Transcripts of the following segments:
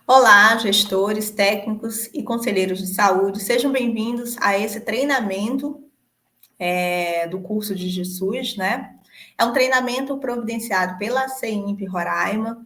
Olá, gestores, técnicos e conselheiros de saúde, sejam bem-vindos a esse treinamento do curso de GSUS, né? É um treinamento providenciado pela CEIMP Roraima.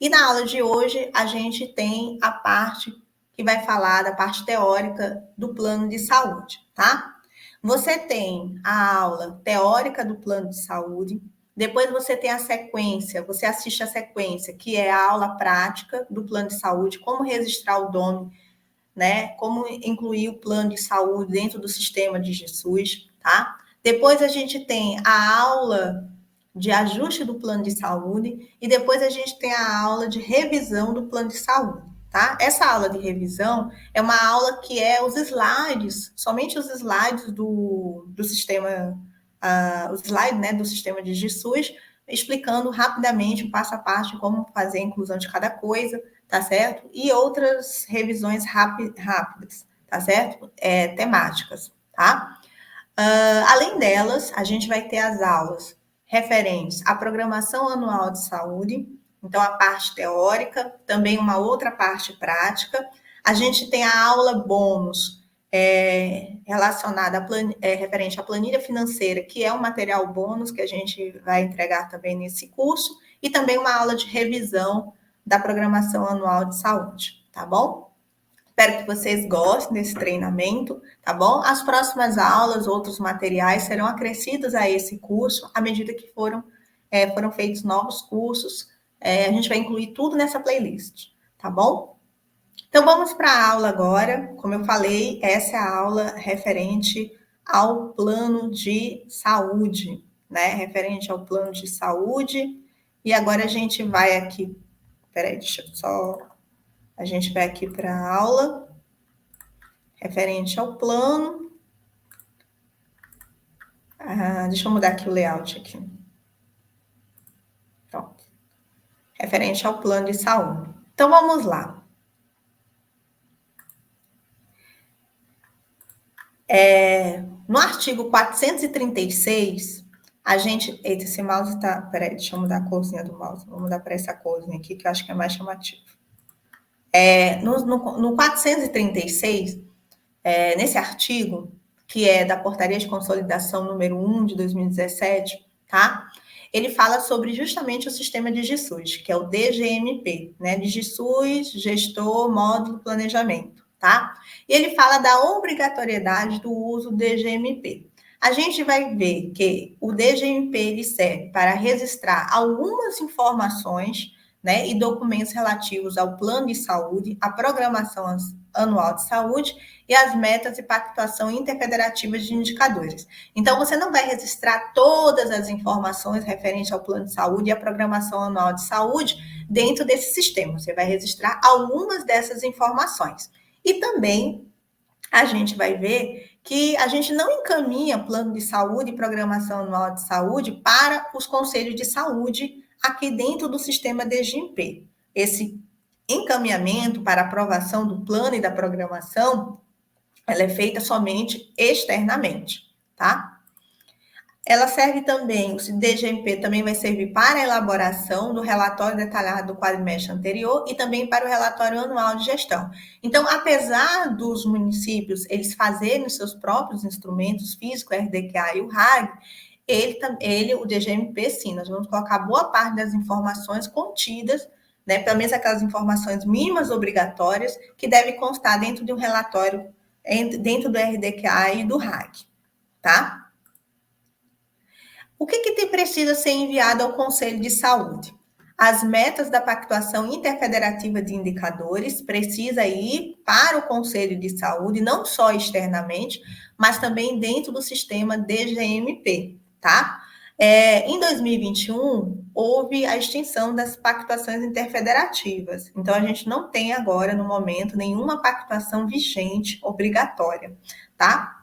E na aula de hoje a gente tem a parte que vai falar da parte teórica do plano de saúde, tá? Você tem a aula teórica do plano de saúde, depois você tem a sequência, você assiste a sequência, que é a aula prática do plano de saúde, como registrar o DOME, né? Como incluir o plano de saúde dentro do sistema de GSUS, tá? Depois a gente tem a aula de ajuste do plano de saúde e depois a gente tem a aula de revisão do plano de saúde, tá? Essa aula de revisão é uma aula que é os slides, somente os slides do sistema, os slides, né, do sistema de GSUS, explicando rapidamente, passo a passo, como fazer a inclusão de cada coisa, tá certo? E outras revisões rápidas, tá certo? Temáticas, tá? Além delas, a gente vai ter as aulas referentes à programação anual de saúde, então a parte teórica, também uma outra parte prática. A gente tem a aula bônus relacionada referente à planilha financeira, que é um material bônus que a gente vai entregar também nesse curso, e também uma aula de revisão da programação anual de saúde, tá bom? Espero que vocês gostem desse treinamento, tá bom? As próximas aulas, outros materiais serão acrescidos a esse curso à medida que foram feitos novos cursos. A gente vai incluir tudo nessa playlist, tá bom? Então vamos para a aula agora. Como eu falei, essa é a aula referente ao plano de saúde, né? Referente ao plano de saúde. E agora a gente vai aqui. Peraí, deixa eu só. A gente vai aqui para a aula referente ao plano. Deixa eu mudar aqui o layout aqui. Pronto. Referente ao plano de saúde. Então, vamos lá. No artigo 436, a gente... Eita, esse mouse tá... Peraí, deixa eu mudar a corzinha do mouse. Vou mudar para essa corzinha aqui, que eu acho que é mais chamativo. No 436, nesse artigo, que é da Portaria de Consolidação número 1 de 2017, tá? Ele fala sobre justamente o sistema de GSUS, que é o DGMP, né? De GSUS, Gestor, Módulo, Planejamento, tá? E ele fala da obrigatoriedade do uso do DGMP. A gente vai ver que o DGMP ele serve para registrar algumas informações, né, e documentos relativos ao plano de saúde, à programação anual de saúde e as metas e pactuação interfederativa de indicadores. Então, você não vai registrar todas as informações referentes ao plano de saúde e à programação anual de saúde dentro desse sistema. Você vai registrar algumas dessas informações. E também a gente vai ver que a gente não encaminha plano de saúde e programação anual de saúde para os conselhos de saúde aqui dentro do sistema DGMP. Esse encaminhamento para aprovação do plano e da programação, ela é feita somente externamente, tá? Ela serve também, o DGMP também vai servir para a elaboração do relatório detalhado do quadrimestre anterior e também para o relatório anual de gestão. Então, apesar dos municípios eles fazerem os seus próprios instrumentos físicos, o RDQA e o RAG, o DGMP, sim, nós vamos colocar boa parte das informações contidas, né, pelo menos aquelas informações mínimas obrigatórias que devem constar dentro de um relatório, dentro do RDQA e do RAG, tá? O que precisa ser enviado ao Conselho de Saúde? As metas da pactuação interfederativa de indicadores precisa ir para o Conselho de Saúde, não só externamente, mas também dentro do sistema DGMP, tá? Em 2021, houve a extinção das pactuações interfederativas. Então, a gente não tem agora, no momento, nenhuma pactuação vigente obrigatória, tá?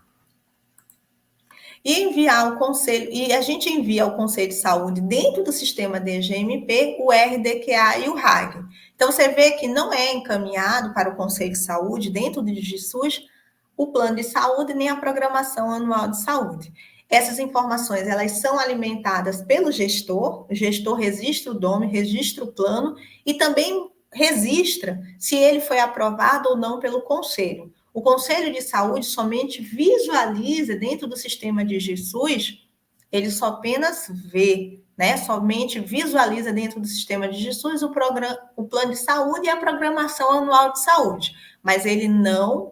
E a gente envia ao Conselho de Saúde, dentro do sistema DGMP, o RDQA e o RAG. Então, você vê que não é encaminhado para o Conselho de Saúde, dentro do DigiSUS, o plano de saúde, nem a programação anual de saúde. Essas informações, elas são alimentadas pelo gestor, o gestor registra o DOME, registra o plano, e também registra se ele foi aprovado ou não pelo Conselho. O Conselho de Saúde somente visualiza dentro do sistema de GSUS, ele só apenas vê, né? Somente visualiza dentro do sistema de GSUS o plano de saúde e a programação anual de saúde, mas ele não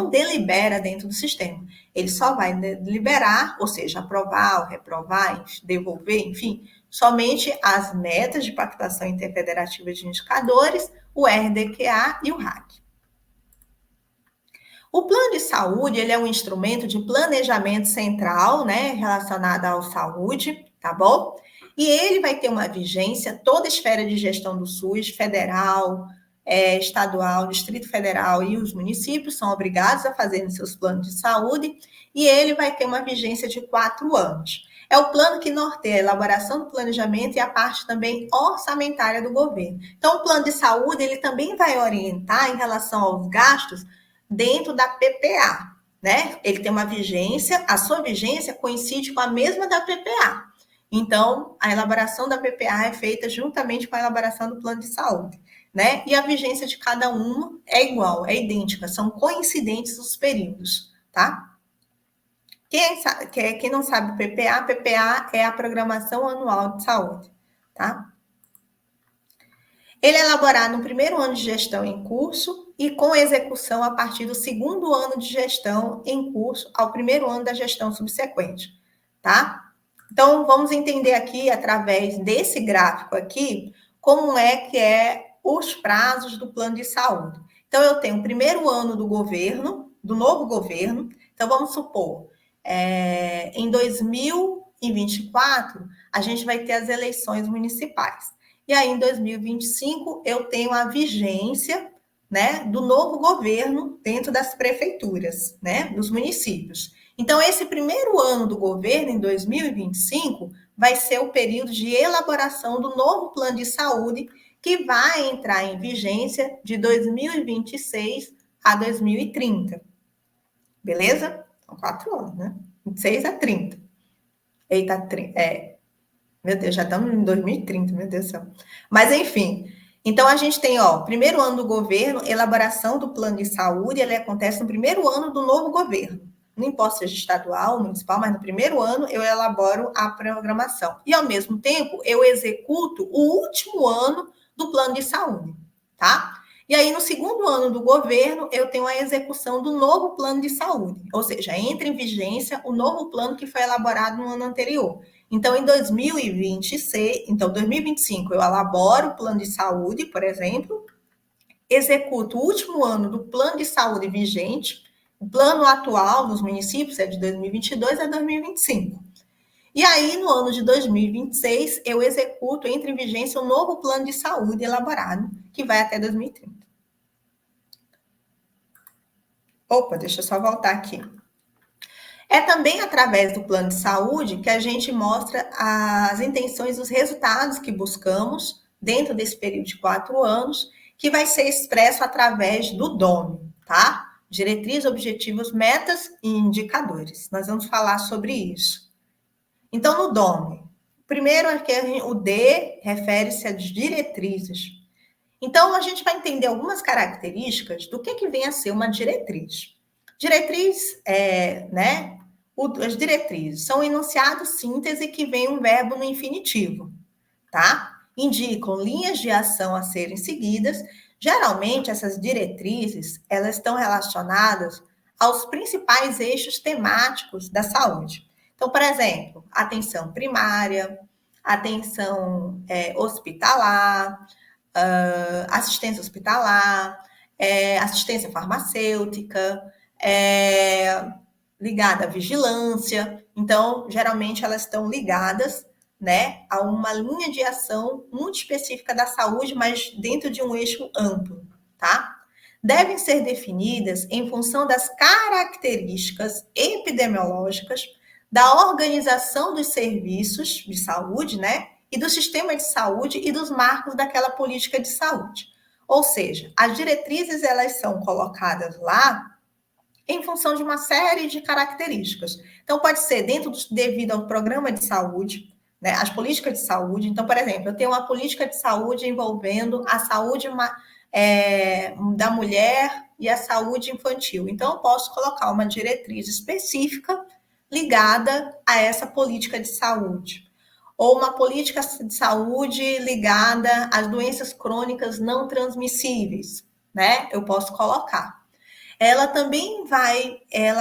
delibera dentro do sistema. Ele só vai deliberar, ou seja, aprovar ou reprovar, devolver, enfim, somente as metas de pactuação interfederativa de indicadores, o RDQA e o RAC. O plano de saúde, ele é um instrumento de planejamento central, né, relacionado à saúde, tá bom? E ele vai ter uma vigência, toda a esfera de gestão do SUS, federal, estadual, Distrito Federal e os municípios são obrigados a fazer seus planos de saúde, e ele vai ter uma vigência de 4 anos. É o plano que norteia a elaboração do planejamento e a parte também orçamentária do governo. Então, o plano de saúde, ele também vai orientar em relação aos gastos dentro da PPA, né? Ele tem uma vigência, a sua vigência coincide com a mesma da PPA. Então, a elaboração da PPA é feita juntamente com a elaboração do plano de saúde, né? E a vigência de cada uma é igual, é idêntica, são coincidentes os períodos, tá? Quem não sabe o PPA é a Programação Anual de Saúde, tá? Ele é elaborado no primeiro ano de gestão em curso e com execução a partir do segundo ano de gestão em curso ao primeiro ano da gestão subsequente, tá? Então, vamos entender aqui, através desse gráfico aqui, como é que os prazos do plano de saúde. Então, eu tenho o primeiro ano do governo, do novo governo. Então, vamos supor, em 2024, a gente vai ter as eleições municipais. E aí, em 2025, eu tenho a vigência, né, do novo governo dentro das prefeituras, né, dos municípios. Então, esse primeiro ano do governo, em 2025, vai ser o período de elaboração do novo plano de saúde, que vai entrar em vigência de 2026 a 2030. Beleza? São 4 anos, né? 26 a 30. Eita, meu Deus, já estamos em 2030, meu Deus do céu. Mas, enfim, então a gente tem, primeiro ano do governo, elaboração do plano de saúde, ele acontece no primeiro ano do novo governo. Não importa seja estadual, municipal, mas no primeiro ano eu elaboro a programação. E, ao mesmo tempo, eu executo o último ano do plano de saúde, tá? E aí, no segundo ano do governo, eu tenho a execução do novo plano de saúde. Ou seja, entra em vigência o novo plano que foi elaborado no ano anterior. Então, em 2025, eu elaboro o plano de saúde, por exemplo, executo o último ano do plano de saúde vigente, o plano atual nos municípios é de 2022 a 2025. E aí, no ano de 2026, eu executo, entra em vigência, um novo plano de saúde elaborado, que vai até 2030. Opa, deixa eu só voltar aqui. É também através do plano de saúde que a gente mostra as intenções, os resultados que buscamos dentro desse período de 4 anos, que vai ser expresso através do DOME, tá? Diretrizes, objetivos, metas e indicadores. Nós vamos falar sobre isso. Então, no DOME, primeiro aqui o D refere-se às diretrizes. Então, a gente vai entender algumas características do que vem a ser uma diretriz. Diretriz as diretrizes são enunciados síntese que vem um verbo no infinitivo, tá? Indicam linhas de ação a serem seguidas. Geralmente, essas diretrizes, elas estão relacionadas aos principais eixos temáticos da saúde. Então, por exemplo, atenção primária, atenção hospitalar, assistência hospitalar, assistência farmacêutica, ligada à vigilância. Então, geralmente, elas estão ligadas, né, a uma linha de ação muito específica da saúde, mas dentro de um eixo amplo, tá? Devem ser definidas em função das características epidemiológicas, da organização dos serviços de saúde, né, e do sistema de saúde e dos marcos daquela política de saúde. Ou seja, as diretrizes, elas são colocadas lá em função de uma série de características. Então, pode ser devido ao programa de saúde, né? As políticas de saúde. Então, por exemplo, eu tenho uma política de saúde envolvendo a saúde da mulher e a saúde infantil. Então, eu posso colocar uma diretriz específica ligada a essa política de saúde. Ou uma política de saúde ligada às doenças crônicas não transmissíveis, né? Eu posso colocar. Ela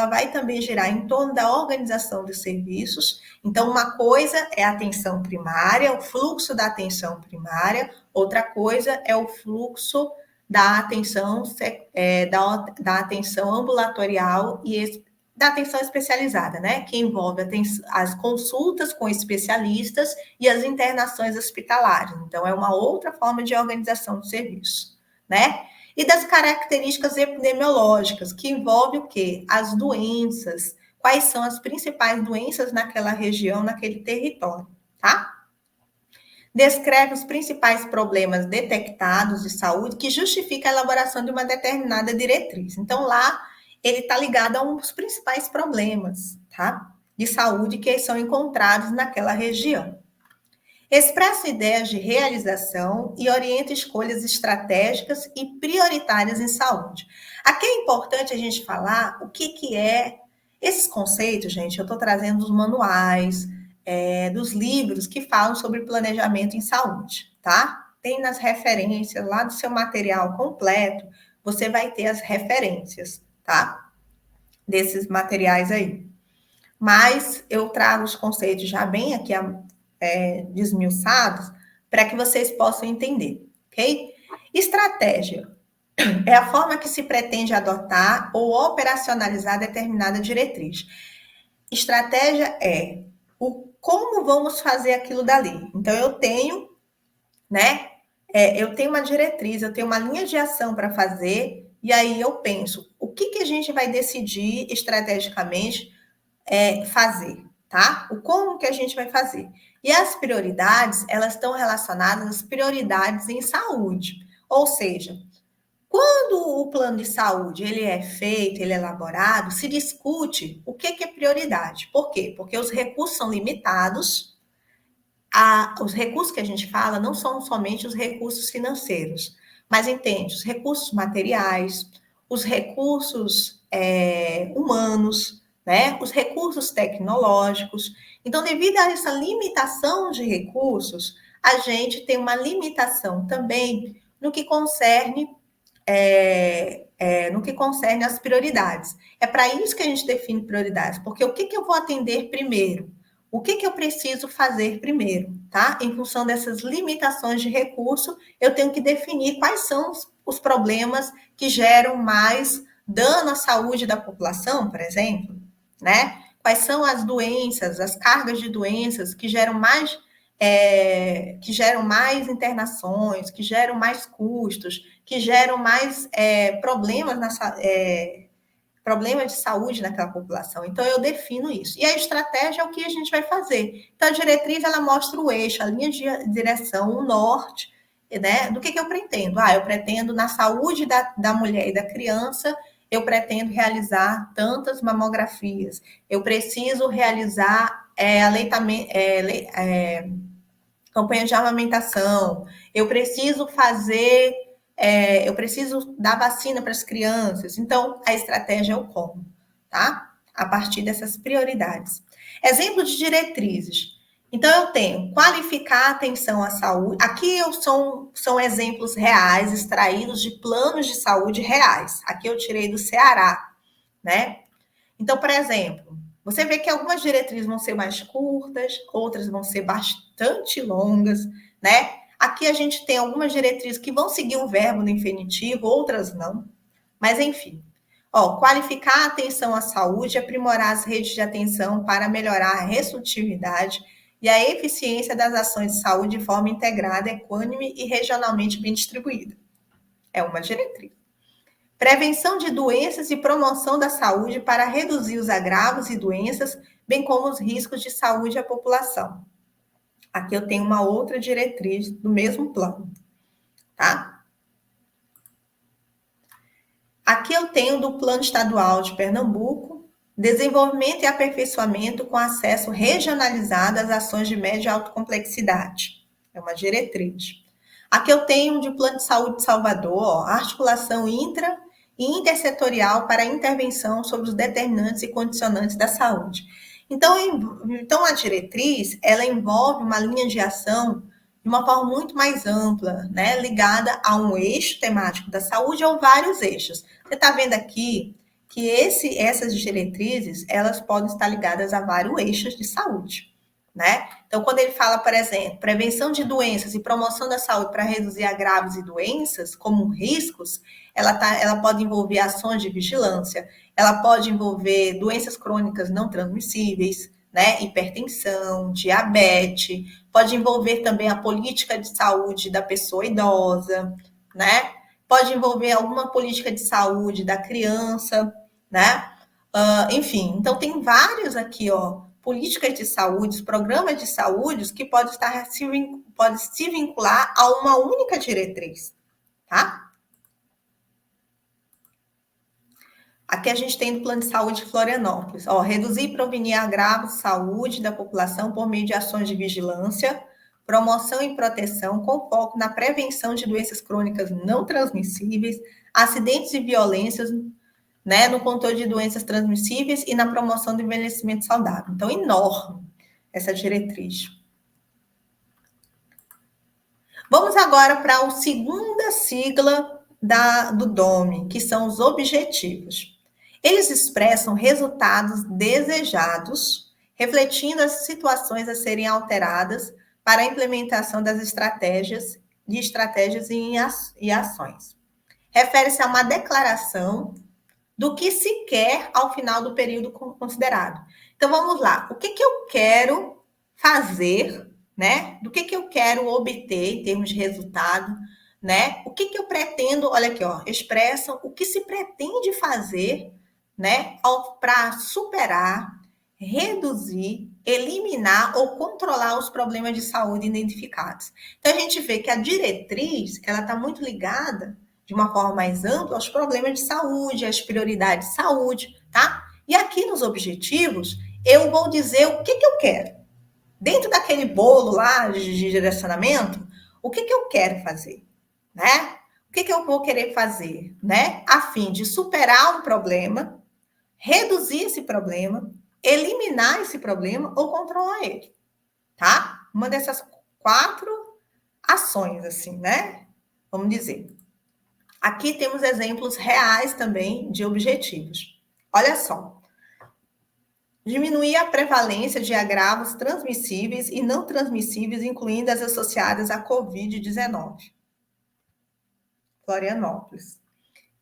vai também girar em torno da organização dos serviços. Então, uma coisa é a atenção primária, o fluxo da atenção primária, outra coisa é o fluxo da atenção, da atenção ambulatorial e da atenção especializada, né? Que envolve as consultas com especialistas e as internações hospitalares. Então, é uma outra forma de organização do serviço, né? E das características epidemiológicas, que envolve o quê? As doenças, quais são as principais doenças naquela região, naquele território, tá? Descreve os principais problemas detectados de saúde que justifica a elaboração de uma determinada diretriz. Então, lá, ele está ligado a um dos principais problemas, tá? De saúde que são encontrados naquela região. Expressa ideias de realização e orienta escolhas estratégicas e prioritárias em saúde. Aqui é importante a gente falar o que é esses conceitos, gente. Eu estou trazendo dos manuais, dos livros que falam sobre planejamento em saúde, tá? Tem nas referências lá do seu material completo, você vai ter as referências, tá? Desses materiais aí. Mas eu trago os conceitos já bem aqui desmiuçados para que vocês possam entender, ok? Estratégia é a forma que se pretende adotar ou operacionalizar determinada diretriz. Estratégia é o como vamos fazer aquilo dali. Então, eu tenho, né? Eu tenho uma diretriz, eu tenho uma linha de ação para fazer, e aí eu penso, o que a gente vai decidir estrategicamente fazer, tá? O como que a gente vai fazer. E as prioridades, elas estão relacionadas às prioridades em saúde. Ou seja, quando o plano de saúde ele é feito, ele é elaborado, se discute o que é prioridade. Por quê? Porque os recursos são limitados. Os recursos que a gente fala não são somente os recursos financeiros, mas entende, os recursos materiais, os recursos humanos, né? Os recursos tecnológicos. Então, devido a essa limitação de recursos, a gente tem uma limitação também no que concerne as prioridades. É para isso que a gente define prioridades, porque o que eu vou atender primeiro? O que eu preciso fazer primeiro, tá? Em função dessas limitações de recurso, eu tenho que definir quais são os problemas que geram mais dano à saúde da população, por exemplo, né? Quais são as doenças, as cargas de doenças que geram mais internações, que geram mais custos, que geram mais problemas de saúde naquela população. Então, eu defino isso. E a estratégia é o que a gente vai fazer. Então, a diretriz, ela mostra o eixo, a linha de direção, o norte, né? Do que eu pretendo? Eu pretendo, na saúde da mulher e da criança, eu pretendo realizar tantas mamografias. Eu preciso realizar campanha de amamentação. Eu preciso dar vacina para as crianças. Então, a estratégia é o como, tá? A partir dessas prioridades. Exemplo de diretrizes. Então, eu tenho qualificar a atenção à saúde. Aqui são exemplos reais, extraídos de planos de saúde reais. Aqui eu tirei do Ceará, né? Então, por exemplo, você vê que algumas diretrizes vão ser mais curtas, outras vão ser bastante longas, né? Aqui a gente tem algumas diretrizes que vão seguir o verbo no infinitivo, outras não. Mas, enfim. Qualificar a atenção à saúde, aprimorar as redes de atenção para melhorar a resolutividade e a eficiência das ações de saúde de forma integrada, equânime e regionalmente bem distribuída. É uma diretriz. Prevenção de doenças e promoção da saúde para reduzir os agravos e doenças, bem como os riscos de saúde à população. Aqui eu tenho uma outra diretriz do mesmo plano, tá? Aqui eu tenho do Plano Estadual de Pernambuco, Desenvolvimento e aperfeiçoamento com acesso regionalizado às ações de média e alta complexidade. É uma diretriz. Aqui eu tenho de Plano de Saúde de Salvador, ó, articulação intra e intersetorial para intervenção sobre os determinantes e condicionantes da saúde. Então a diretriz, ela envolve uma linha de ação de uma forma muito mais ampla, né, ligada a um eixo temático da saúde ou vários eixos. Você está vendo aqui que essas diretrizes, elas podem estar ligadas a vários eixos de saúde, né? Então, quando ele fala, por exemplo, prevenção de doenças e promoção da saúde para reduzir agravos e doenças como riscos, ela pode envolver ações de vigilância, ela pode envolver doenças crônicas não transmissíveis, né? Hipertensão, diabetes, pode envolver também a política de saúde da pessoa idosa, né? Pode envolver alguma política de saúde da criança, né? Enfim, então tem vários aqui, ó, políticas de saúde, programas de saúde que pode se vincular a uma única diretriz, tá? Aqui a gente tem no Plano de Saúde de Florianópolis, ó, reduzir e prevenir agravos de saúde da população por meio de ações de vigilância, promoção e proteção com foco na prevenção de doenças crônicas não transmissíveis, acidentes e violências, né, no controle de doenças transmissíveis e na promoção do envelhecimento saudável. Então, enorme essa diretriz. Vamos agora para a segunda sigla do DOME, que são os objetivos. Eles expressam resultados desejados, refletindo as situações a serem alteradas para a implementação das estratégias e ações. Refere-se a uma declaração do que se quer ao final do período considerado. Então, vamos lá. O que eu quero fazer, né? Do que eu quero obter em termos de resultado, né? O que eu pretendo, olha aqui, ó, expressam o que se pretende fazer, né? Para superar, reduzir, eliminar ou controlar os problemas de saúde identificados. Então, a gente vê que a diretriz, ela está muito ligada de uma forma mais ampla aos problemas de saúde, às prioridades de saúde, tá? E aqui nos objetivos, eu vou dizer o que eu quero. Dentro daquele bolo lá de direcionamento, o que eu quero fazer, né? O que eu vou querer fazer, né? A fim de superar um problema, reduzir esse problema, eliminar esse problema ou controlar ele, tá? Uma dessas 4 ações, assim, né? Vamos dizer. Aqui temos exemplos reais também de objetivos. Olha só. Diminuir a prevalência de agravos transmissíveis e não transmissíveis, incluindo as associadas à Covid-19. Florianópolis.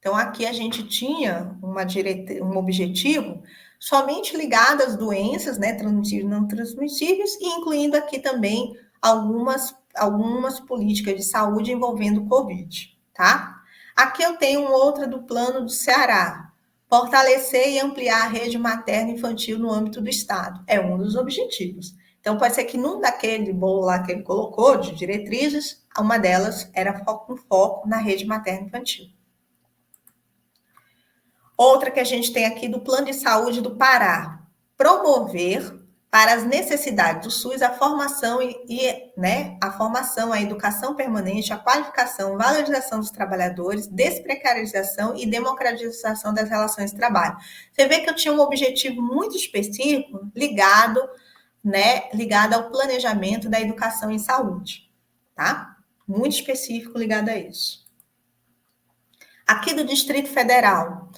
Então, aqui a gente tinha um objetivo somente ligado às doenças, né, transmissíveis e não transmissíveis, e incluindo aqui também algumas políticas de saúde envolvendo Covid, tá? Aqui eu tenho outra do Plano do Ceará. Fortalecer e ampliar a rede materna infantil no âmbito do Estado. É um dos objetivos. Então, pode ser que num daquele bolo lá que ele colocou, de diretrizes, uma delas era um foco na rede materna infantil. Outra que a gente tem aqui do Plano de Saúde do Pará. Promover para as necessidades do SUS a formação a educação permanente, a qualificação, valorização dos trabalhadores, desprecarização e democratização das relações de trabalho. Você vê que eu tinha um objetivo muito específico ligado ao planejamento da educação em saúde, tá? Muito específico ligado a isso. Aqui do Distrito Federal,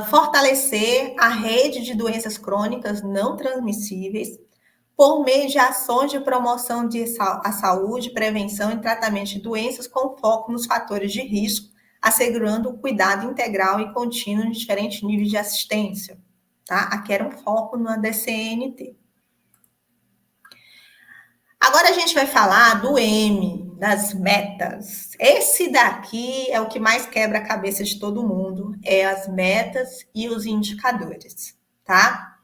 fortalecer a rede de doenças crônicas não transmissíveis por meio de ações de promoção à saúde, prevenção e tratamento de doenças com foco nos fatores de risco, assegurando o cuidado integral e contínuo em diferentes níveis de assistência. Tá? Aqui era um foco na DCNT. Agora a gente vai falar do M, das metas. Esse daqui é o que mais quebra a cabeça de todo mundo, é as metas e os indicadores, tá?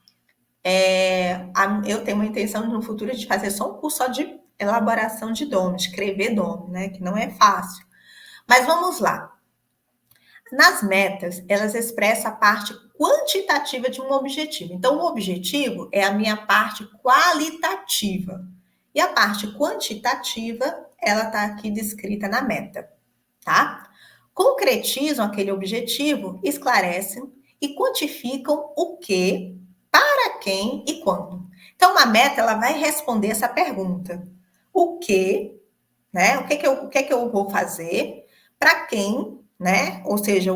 Eu tenho uma intenção no futuro de fazer só um curso só de elaboração de DOME, escrever DOME, né? Que não é fácil. Mas vamos lá. Nas metas, elas expressam a parte quantitativa de um objetivo. Então, o objetivo é a minha parte qualitativa. E a parte quantitativa, ela está aqui descrita na meta, tá? Concretizam aquele objetivo, esclarecem e quantificam o que, para quem e quando. Então, uma meta, ela vai responder essa pergunta. O que, né? O que eu vou fazer, para quem, né? Ou seja,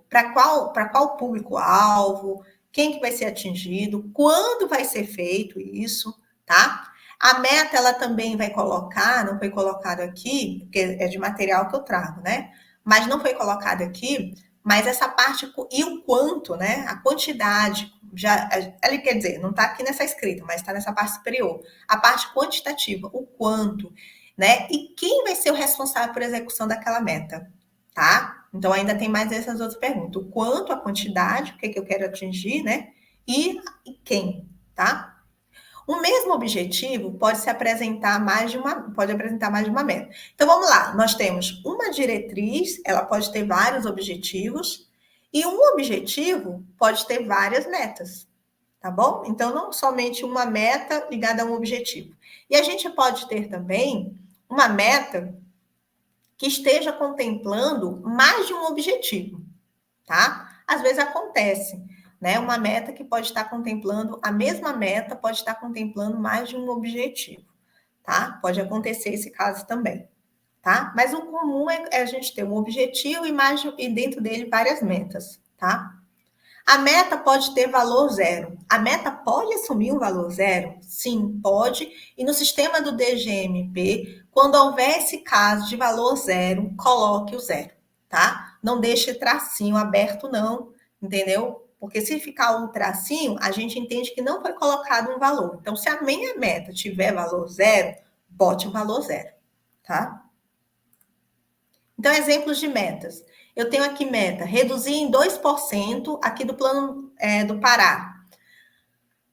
para qual público-alvo, quem que vai ser atingido, quando vai ser feito isso, tá? A meta, ela também vai colocar, não foi colocado aqui, porque é de material que eu trago, né? Mas não foi colocado aqui, mas essa parte, e o quanto, né? A quantidade, já, ele quer dizer, não está aqui nessa escrita, mas está nessa parte superior. A parte quantitativa, o quanto, né? E quem vai ser o responsável por execução daquela meta, tá? Então, ainda tem mais essas outras perguntas. O quanto, a quantidade, o que, que eu quero atingir, né? E quem, tá? O mesmo objetivo pode se apresentar pode apresentar mais de uma meta. Então, vamos lá. Nós temos uma diretriz, ela pode ter vários objetivos, e um objetivo pode ter várias metas, tá bom? Então, não somente uma meta ligada a um objetivo. E a gente pode ter também uma meta que esteja contemplando mais de um objetivo, tá? Às vezes acontece, né? Uma meta que pode estar contemplando, a mesma meta pode estar contemplando mais de um objetivo, tá? Pode acontecer esse caso também, tá? Mas o comum é a gente ter um objetivo e dentro dele várias metas, tá? A meta pode ter valor zero. A meta pode assumir um valor zero? Sim, pode. E no sistema do DGMP, quando houver esse caso de valor zero, coloque o zero, tá? Não deixe tracinho aberto, não, entendeu? Porque se ficar um tracinho, a gente entende que não foi colocado um valor. Então, se a minha meta tiver valor zero, bote o valor zero, tá? Então, exemplos de metas. Eu tenho aqui meta, reduzir em 2% aqui do plano do Pará.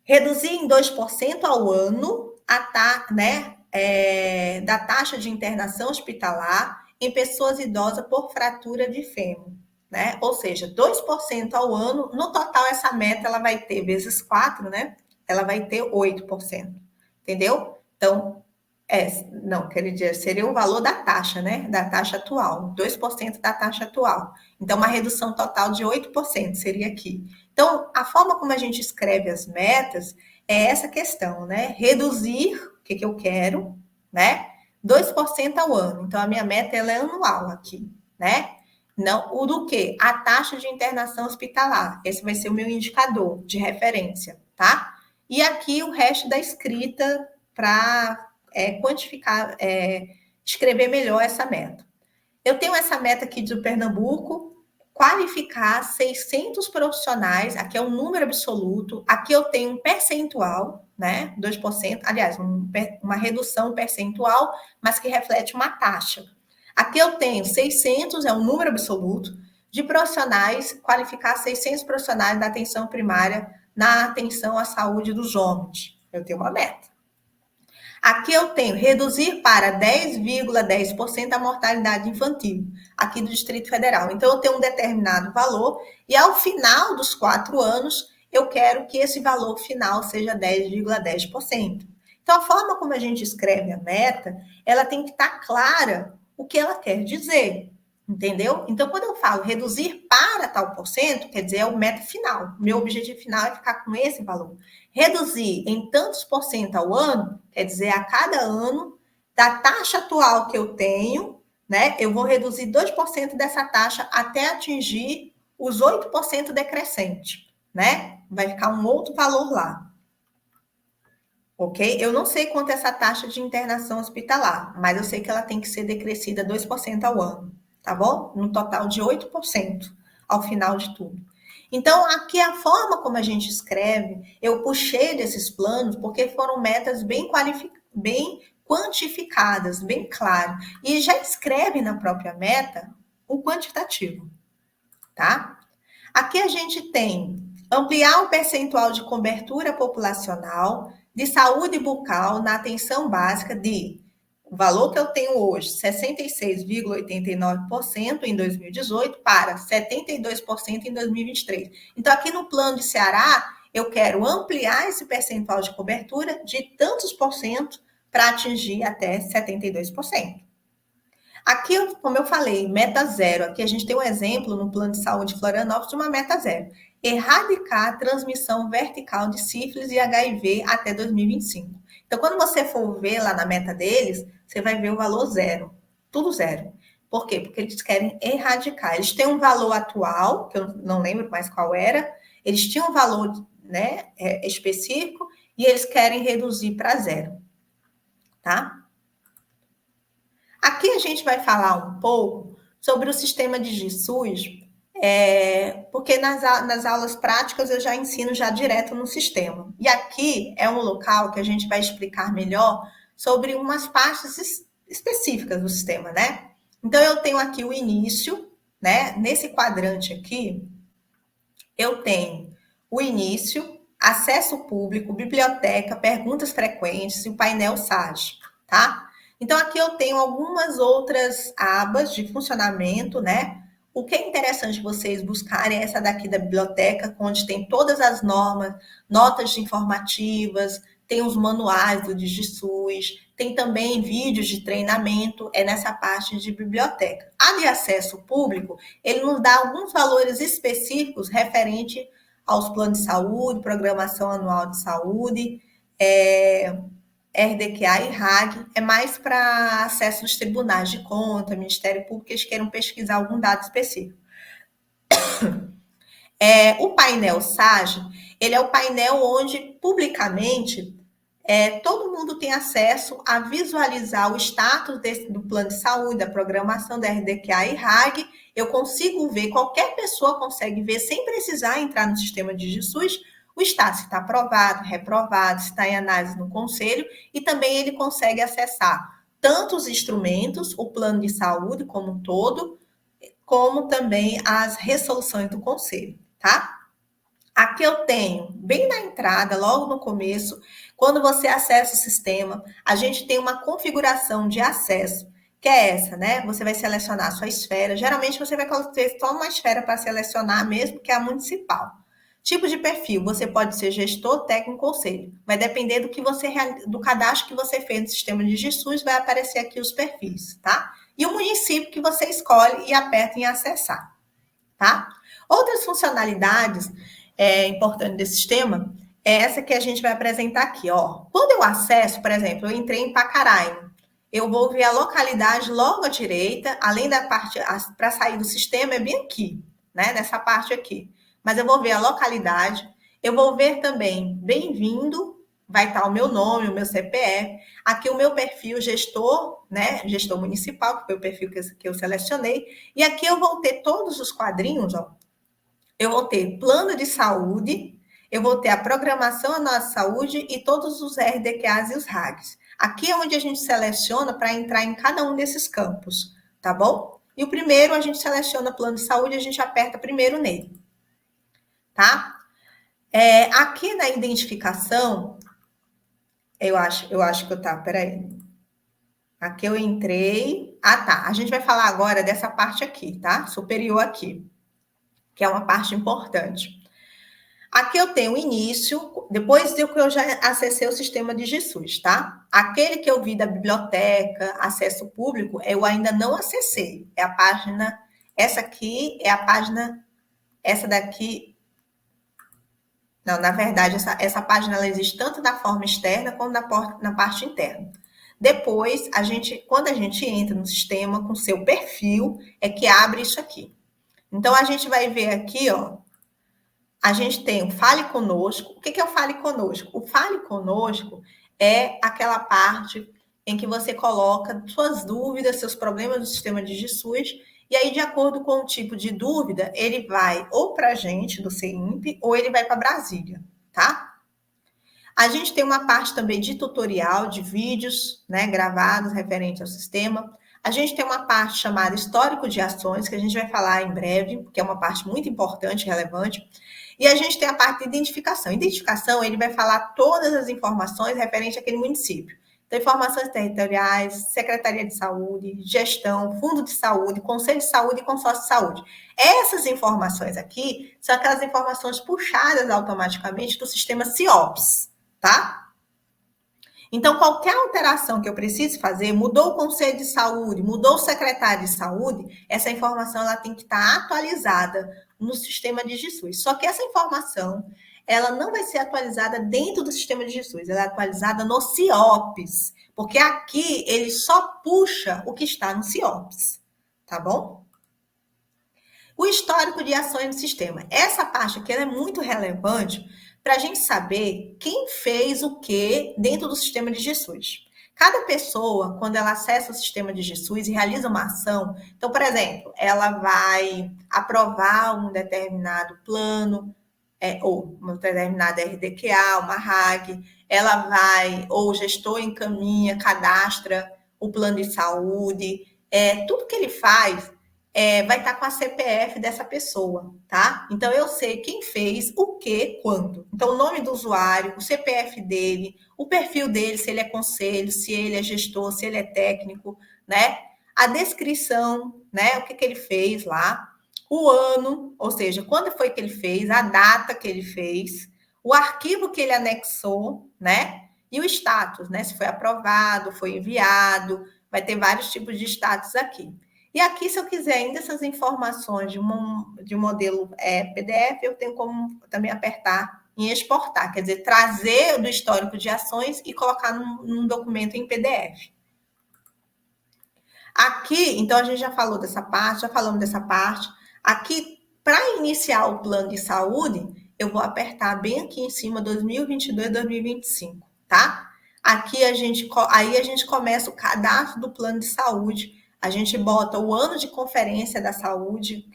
Reduzir em 2% ao ano da taxa de internação hospitalar em pessoas idosas por fratura de fêmur. Né? Ou seja, 2% ao ano. No total, essa meta ela vai ter vezes 4, né? Ela vai ter 8%. Entendeu? Então, não, quer dizer, seria o valor da taxa, né? Da taxa atual, 2% da taxa atual. Então, uma redução total de 8% seria aqui. Então, a forma como a gente escreve as metas é essa questão, né? Reduzir, o que eu quero, né? 2% ao ano. Então, a minha meta ela é anual aqui, né? Não, o do quê? A taxa de internação hospitalar. Esse vai ser o meu indicador de referência, tá? E aqui o resto da escrita para quantificar, escrever melhor essa meta. Eu tenho essa meta aqui de Pernambuco, qualificar 600 profissionais, aqui é um número absoluto, aqui eu tenho um percentual, né, 2%, aliás, uma redução percentual, mas que reflete uma taxa. Aqui eu tenho 600, é um número absoluto, de profissionais, qualificar 600 profissionais da atenção primária na atenção à saúde dos homens. Eu tenho uma meta. Aqui eu tenho reduzir para 10,10% a mortalidade infantil, aqui do Distrito Federal. Então, eu tenho um determinado valor e, ao final dos 4 anos, eu quero que esse valor final seja 10,10%. Então, a forma como a gente escreve a meta, ela tem que estar clara o que ela quer dizer, entendeu? Então, quando eu falo reduzir para tal por cento, quer dizer, é o meta final. Meu objetivo final é ficar com esse valor. Reduzir em tantos por cento ao ano, quer dizer, a cada ano, da taxa atual que eu tenho, né, eu vou reduzir 2% dessa taxa até atingir os 8% decrescente, né? Vai ficar um outro valor lá. Ok? Eu não sei quanto é essa taxa de internação hospitalar, mas eu sei que ela tem que ser decrescida 2% ao ano, tá bom? No total de 8% ao final de tudo. Então, aqui a forma como a gente escreve, eu puxei desses planos porque foram metas bem quantificadas, bem claras. E já escreve na própria meta o quantitativo, tá? Aqui a gente tem ampliar o percentual de cobertura populacional de saúde bucal na atenção básica de o valor que eu tenho hoje, 66,89% em 2018 para 72% em 2023. Então, aqui no plano de Ceará, eu quero ampliar esse percentual de cobertura de tantos por cento para atingir até 72%. Aqui, como eu falei, meta zero. Aqui a gente tem um exemplo no plano de saúde de Florianópolis de uma meta zero. Erradicar a transmissão vertical de sífilis e HIV até 2025. Então, quando você for ver lá na meta deles, você vai ver o valor zero. Tudo zero. Por quê? Porque eles querem erradicar. Eles têm um valor atual, que eu não lembro mais qual era, eles tinham um valor, né, específico, e eles querem reduzir para zero. Tá? Aqui a gente vai falar um pouco sobre o sistema de GSUS, porque nas aulas práticas eu já ensino já direto no sistema. E aqui é um local que a gente vai explicar melhor sobre umas partes específicas do sistema, né? Então, eu tenho aqui o início, né? Nesse quadrante aqui, eu tenho o início, acesso público, biblioteca, perguntas frequentes e o painel SAGE, tá? Então, aqui eu tenho algumas outras abas de funcionamento, né? O que é interessante vocês buscarem é essa daqui da biblioteca, onde tem todas as normas, notas informativas, tem os manuais do DigiSUS, tem também vídeos de treinamento, é nessa parte de biblioteca. A de acesso público, ele nos dá alguns valores específicos referente aos planos de saúde, programação anual de saúde, RDQA e RAG, é mais para acesso dos tribunais de conta, Ministério Público, eles queiram pesquisar algum dado específico. O painel SAGE, ele é o painel onde, publicamente, todo mundo tem acesso a visualizar o status do plano de saúde, da programação da RDQA e RAG. Eu consigo ver, qualquer pessoa consegue ver, sem precisar entrar no sistema de GSUS, o status, se está aprovado, reprovado, se está em análise no conselho, e também ele consegue acessar tanto os instrumentos, o plano de saúde como um todo, como também as resoluções do conselho, tá? Aqui eu tenho, bem na entrada, logo no começo, quando você acessa o sistema, a gente tem uma configuração de acesso, que é essa, né? Você vai selecionar a sua esfera. Geralmente você vai ter só uma esfera para selecionar mesmo, que é a municipal. Tipo de perfil, você pode ser gestor, técnico, conselho. Vai depender do cadastro que você fez no sistema de GSUS, vai aparecer aqui os perfis, tá? E o município que você escolhe e aperta em acessar, tá? Outras funcionalidades importantes desse sistema é essa que a gente vai apresentar aqui, ó. Quando eu acesso, por exemplo, eu entrei em Pacaraima, eu vou ver a localidade logo à direita, além da parte para sair do sistema, é bem aqui, né? Nessa parte aqui. Mas eu vou ver a localidade, eu vou ver também bem-vindo, vai estar o meu nome, o meu CPF, aqui o meu perfil gestor, né? Gestor municipal, que foi o perfil que eu selecionei, e aqui eu vou ter todos os quadrinhos, ó. Eu vou ter plano de saúde, eu vou ter a programação anual de saúde e todos os RDQAs e os RAGs. Aqui é onde a gente seleciona para entrar em cada um desses campos, tá bom? E o primeiro a gente seleciona plano de saúde, a gente aperta primeiro nele, tá? Aqui na identificação, eu acho que eu tá, peraí. Aqui eu entrei. Ah, tá. A gente vai falar agora dessa parte aqui, tá? Superior aqui, que é uma parte importante. Aqui eu tenho o início, depois de que eu já acessei o sistema de GSUS, tá? Aquele que eu vi da biblioteca, acesso público, eu ainda não acessei. É a página, essa aqui é a página, essa daqui. Não, na verdade, essa página ela existe tanto na forma externa como na parte interna. Depois, quando a gente entra no sistema com seu perfil, é que abre isso aqui. Então, a gente vai ver aqui, ó, a gente tem o Fale Conosco. O que é o Fale Conosco? O Fale Conosco é aquela parte em que você coloca suas dúvidas, seus problemas no sistema de GSUS, e aí, de acordo com o tipo de dúvida, ele vai ou para a gente do CEIMP, ou ele vai para Brasília, tá? A gente tem uma parte também de tutorial, de vídeos, né, gravados referente ao sistema. A gente tem uma parte chamada Histórico de Ações, que a gente vai falar em breve, que é uma parte muito importante, relevante. E a gente tem a parte de identificação. Identificação, ele vai falar todas as informações referentes àquele município. Então, informações territoriais, Secretaria de Saúde, gestão, Fundo de Saúde, Conselho de Saúde e Consórcio de Saúde. Essas informações aqui são aquelas informações puxadas automaticamente do sistema CIOPS, tá? Então, qualquer alteração que eu precise fazer, mudou o Conselho de Saúde, mudou o secretário de Saúde, essa informação ela tem que estar atualizada no sistema de GSUS. Só que essa informação, ela não vai ser atualizada dentro do sistema de GSUS, ela é atualizada no CIOPS, porque aqui ele só puxa o que está no CIOPS, tá bom? O histórico de ações do sistema. Essa parte aqui é muito relevante para a gente saber quem fez o que dentro do sistema de GSUS. Cada pessoa, quando ela acessa o sistema de GSUS e realiza uma ação, então, por exemplo, ela vai aprovar um determinado plano, ou uma determinada RDQA, uma RAG, ela vai, ou o gestor encaminha, cadastra o plano de saúde, tudo que ele faz vai estar com a CPF dessa pessoa, tá? Então, eu sei quem fez, o que, quando. Então, o nome do usuário, o CPF dele, o perfil dele, se ele é conselho, se ele é gestor, se ele é técnico, né? A descrição, né? O que ele fez lá. O ano, ou seja, quando foi que ele fez, a data que ele fez, o arquivo que ele anexou, né? E o status, né? Se foi aprovado, foi enviado, vai ter vários tipos de status aqui. E aqui, se eu quiser ainda essas informações de um modelo PDF, eu tenho como também apertar em exportar, quer dizer, trazer do histórico de ações e colocar num documento em PDF. Aqui, então, a gente já falou dessa parte, já falamos dessa parte. Aqui, para iniciar o plano de saúde, eu vou apertar bem aqui em cima 2022, 2025, tá? Aqui aí a gente começa o cadastro do plano de saúde. A gente bota o ano de conferência da saúde,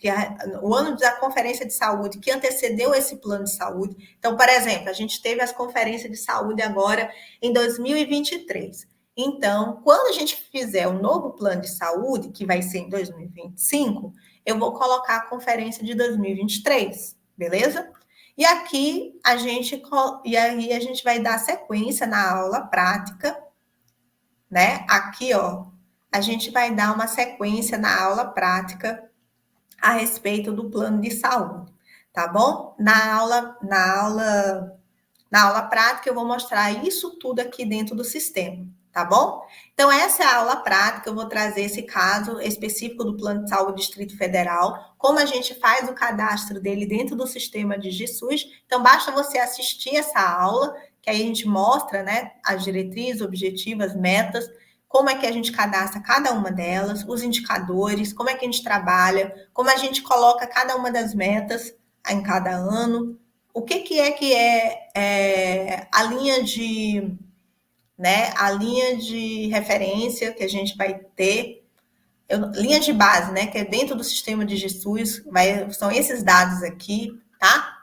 o ano da conferência de saúde que antecedeu esse plano de saúde. Então, por exemplo, a gente teve as conferências de saúde agora em 2023. Então, quando a gente fizer o novo plano de saúde, que vai ser em 2025, eu vou colocar a conferência de 2023, beleza? E aqui a gente vai dar sequência na aula prática, né? Aqui, ó, a gente vai dar uma sequência na aula prática a respeito do plano de saúde, tá bom? Na aula prática eu vou mostrar isso tudo aqui dentro do sistema, tá bom? Então, essa é a aula prática, eu vou trazer esse caso específico do Plano de Saúde do Distrito Federal, como a gente faz o cadastro dele dentro do sistema de GSUS. Então, basta você assistir essa aula, que aí a gente mostra, né, as diretrizes, objetivos, metas, como é que a gente cadastra cada uma delas, os indicadores, como é que a gente trabalha, como a gente coloca cada uma das metas em cada ano, o que é a linha de, né, a linha de referência que a gente vai ter, linha de base, né, que é dentro do sistema de GSUS, são esses dados aqui, tá?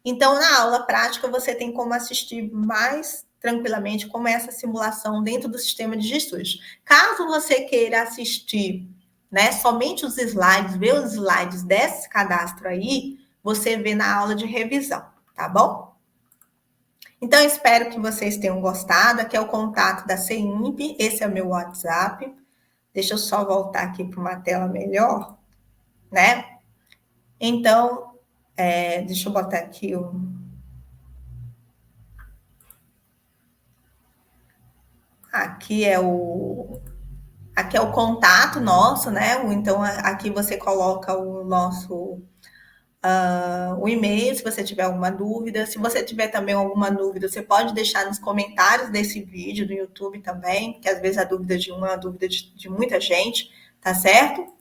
Então, na aula prática, você tem como assistir mais tranquilamente como é essa simulação dentro do sistema de GSUS. Caso você queira assistir, né, somente os slides, ver os slides desse cadastro aí, você vê na aula de revisão, tá bom? Então, espero que vocês tenham gostado. Aqui é o contato da CEIMP, esse é o meu WhatsApp. Deixa eu só voltar aqui para uma tela melhor, né? Então, deixa eu botar aqui o... Aqui é o contato nosso, né? Então, aqui você coloca o nosso o e-mail, se você tiver alguma dúvida. Se você tiver também alguma dúvida, você pode deixar nos comentários desse vídeo do YouTube também, que às vezes a dúvida de uma é a dúvida de muita gente, tá certo?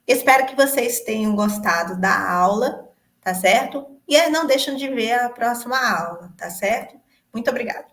Espero que vocês tenham gostado da aula, tá certo? E aí não deixem de ver a próxima aula, tá certo? Muito obrigada.